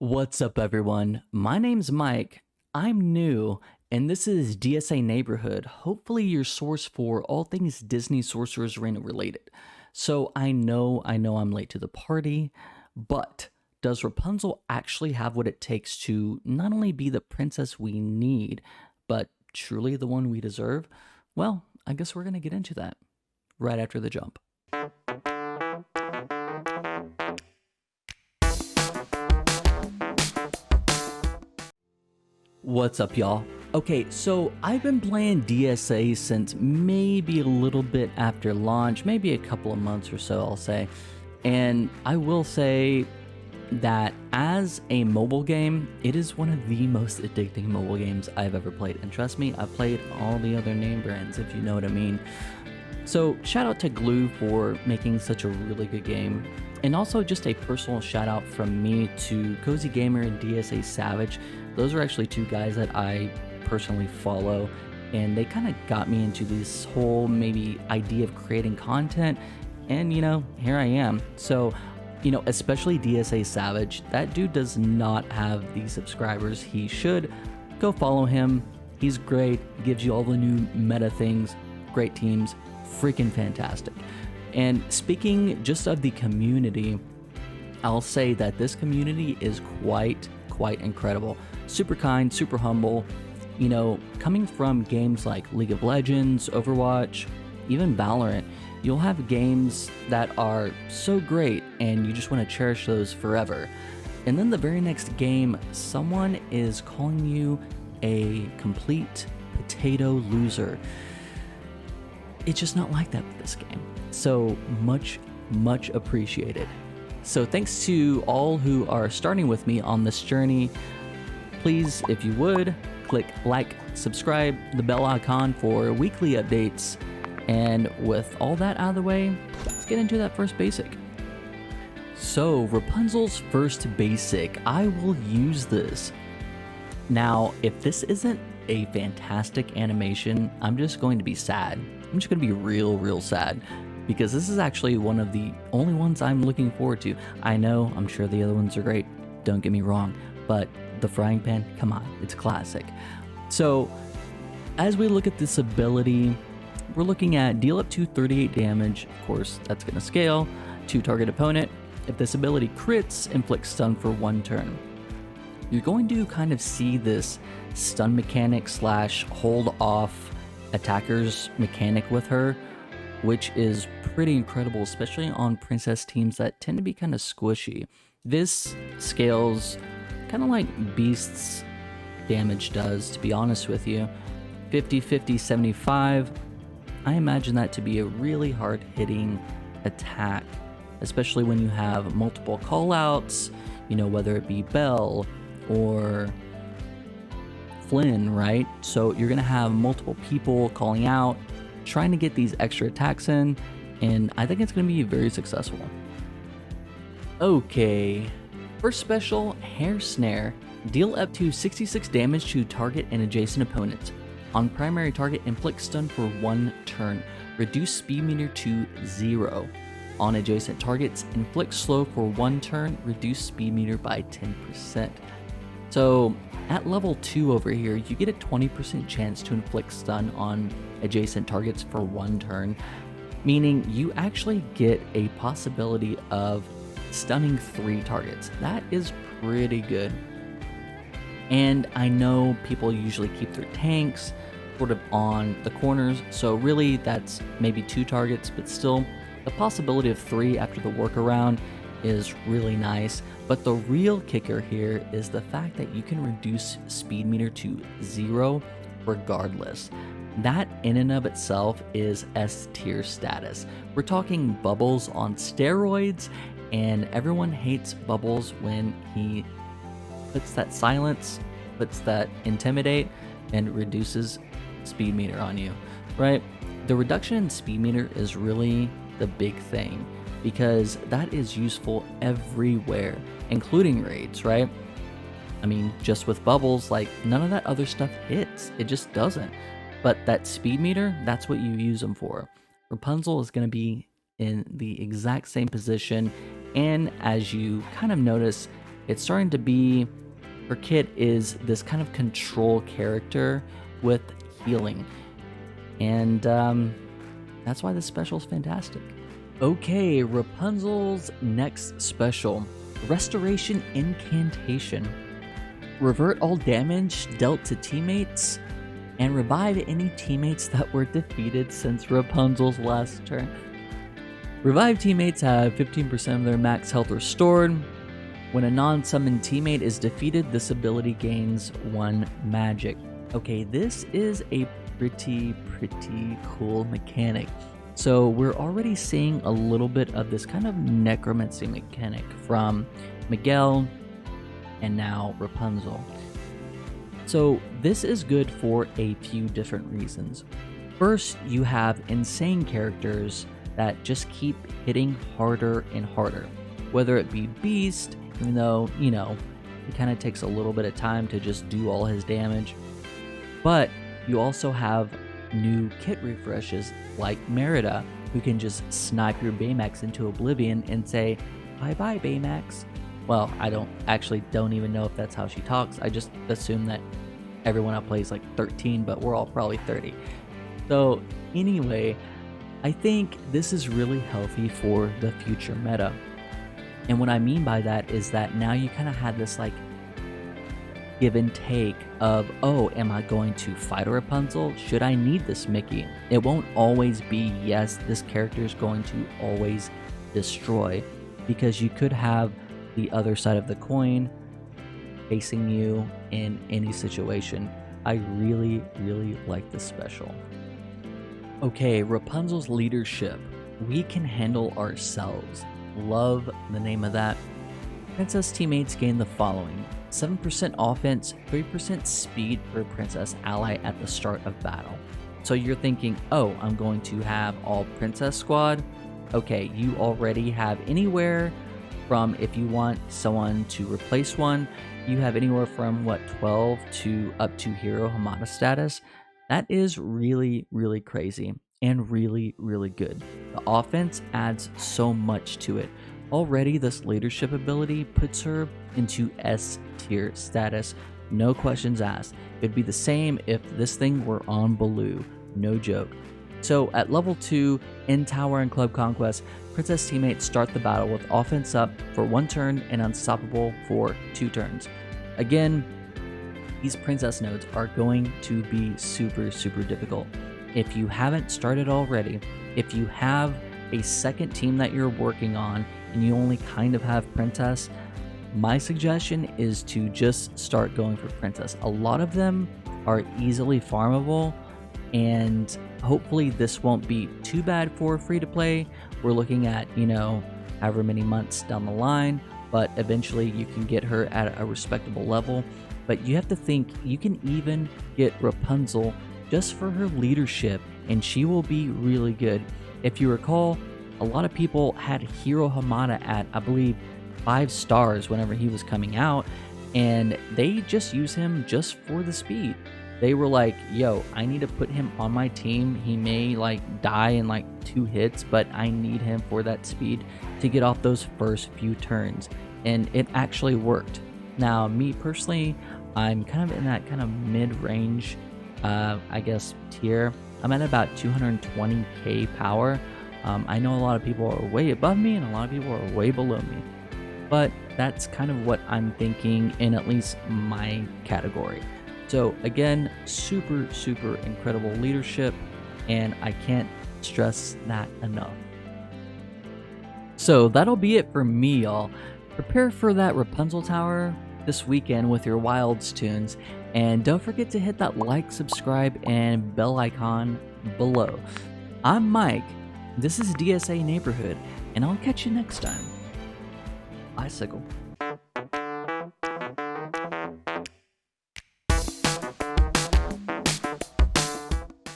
What's up, everyone? My name's Mike. I'm new, and this is DSA Neighborhood, hopefully your source for all things Disney Sorcerer's Arena related. So I know I'm late to the party, but does Rapunzel actually have what it takes to not only be the princess we need, but truly the one we deserve? Well, I guess we're gonna get into that right after the jump. What's up, y'all? Okay, so I've been playing DSA since maybe a little bit after launch, maybe a couple of months or so, I'll say. And I will say that as a mobile game, it is one of the most addicting mobile games I've ever played. And trust me, I've played all the other name brands, if you know what I mean. So shout out to Glue for making such a really good game. And also just a personal shout out from me to Cozy Gamer and DSA Savage. Those are actually two guys that I personally follow, and they kind of got me into this whole maybe idea of creating content, and here I am. So especially DSA Savage, that dude does not have the subscribers he should. Go follow him. He's great, gives you all the new meta things, great teams, freaking fantastic. And speaking just of the community, I'll say that this community is quite incredible. Super kind, super humble. Coming from games like League of Legends, Overwatch, even Valorant, you'll have games that are so great and you just want to cherish those forever. And then the very next game, someone is calling you a complete potato loser. It's just not like that with this game. So much appreciated. So thanks to all who are starting with me on this journey. Please, if you would, click like, subscribe, the bell icon for weekly updates. And with all that out of the way, let's get into that first basic. So Rapunzel's first basic, I will use this. Now, if this isn't a fantastic animation, I'm just going to be sad. I'm just going to be real sad, because this is actually one of the only ones I'm looking forward to. I know, I'm sure the other ones are great, don't get me wrong, but the frying pan, come on, it's classic. So, as we look at this ability, we're looking at deal up to 38 damage. Of course, that's going to scale to target opponent. If this ability crits, inflict stun for 1 turn. You're going to kind of see this stun mechanic / hold off attackers mechanic with her, which is pretty incredible, especially on princess teams that tend to be kind of squishy. This scales kind of like Beast's damage does, to be honest with you. 50, 50, 75. I imagine that to be a really hard hitting attack, especially when you have multiple callouts, whether it be Belle or Flynn, right? So you're gonna have multiple people calling out, trying to get these extra attacks in, and I think it's gonna be very successful. Okay, first special, Hair Snare. Deal up to 66 damage to target and adjacent opponents. On primary target, inflict stun for 1 turn. Reduce speed meter to 0. On adjacent targets, inflict slow for 1 turn. Reduce speed meter by 10%. So at level 2 over here, you get a 20% chance to inflict stun on adjacent targets for 1 turn, meaning you actually get a possibility of stunning 3 targets. That is pretty good. And I know people usually keep their tanks sort of on the corners, so really that's maybe 2 targets, but still the possibility of 3 after the workaround is really nice. But the real kicker here is the fact that you can reduce speed meter to 0 regardless. That in and of itself is S tier status. We're talking Bubbles on steroids, and everyone hates Bubbles when he puts that silence, puts that intimidate, and reduces speed meter on you, right? The reduction in speed meter is really the big thing, because that is useful everywhere, including raids, right? I mean, just with Bubbles, like, none of that other stuff hits. It just doesn't. But that speed meter, that's what you use them for. Rapunzel is going to be in the exact same position, and as you kind of notice, It's starting to be, her kit is this kind of control character with healing. And that's why this special is fantastic. Okay, Rapunzel's next special, Restoration Incantation. Revert all damage dealt to teammates and revive any teammates that were defeated since Rapunzel's last turn. Revive teammates have 15% of their max health restored. When a non-summoned teammate is defeated, this ability gains 1 magic. Okay, this is a pretty cool mechanic. So we're already seeing a little bit of this kind of necromancy mechanic from Miguel and now Rapunzel. So this is good for a few different reasons. First, you have insane characters that just keep hitting harder and harder. Whether it be Beast, even though, it kind of takes a little bit of time to just do all his damage. But you also have new kit refreshes like Merida, who can just snipe your Baymax into oblivion and say, bye-bye Baymax. Well, I don't even know if that's how she talks. I just assume that everyone out plays like 13, but we're all probably 30. So anyway, I think this is really healthy for the future meta. And what I mean by that is that now you kind of had this like give and take of, oh, am I going to fight a Rapunzel? Should I need this Mickey? It won't always be, yes, this character is going to always destroy, because you could have the other side of the coin facing you in any situation. I really like this special. Okay, Rapunzel's leadership. We can handle ourselves. Love the name of that. Princess teammates gain the following: 7% offense, 3% speed per princess ally at the start of battle. So you're thinking, oh, I'm going to have all princess squad. Okay, you already have anywhere from, if you want someone to replace one, you have anywhere from 12 to up to hero Hamada status. That is really crazy and really good. The offense adds so much to it. Already this leadership ability puts her into S tier status, no questions asked. It'd be the same if this thing were on Baloo, no joke. So at level 2, in Tower and Club Conquest, princess teammates start the battle with offense up for 1 turn and unstoppable for 2 turns. Again, these princess nodes are going to be super difficult. If you haven't started already, if you have a second team that you're working on and you only kind of have princess, my suggestion is to just start going for princess. A lot of them are easily farmable, and hopefully this won't be too bad for free to play. We're looking at, however many months down the line, but eventually you can get her at a respectable level. But you have to think, you can even get Rapunzel just for her leadership, and she will be really good. If you recall, a lot of people had Hero Hamada at, I believe, 5 stars whenever he was coming out, and they just use him just for the speed. They were like, yo, I need to put him on my team. He may die in 2 hits, but I need him for that speed to get off those first few turns. And it actually worked. Now, me personally, I'm kind of in that kind of mid-range, tier. I'm at about 220k power. I know a lot of people are way above me and a lot of people are way below me. But that's kind of what I'm thinking in at least my category. So again, super incredible leadership, and I can't stress that enough. So that'll be it for me, y'all. Prepare for that Rapunzel Tower this weekend with your Wilds tunes, and don't forget to hit that like, subscribe, and bell icon below. I'm Mike, this is DSA Neighborhood, and I'll catch you next time. Bicycle.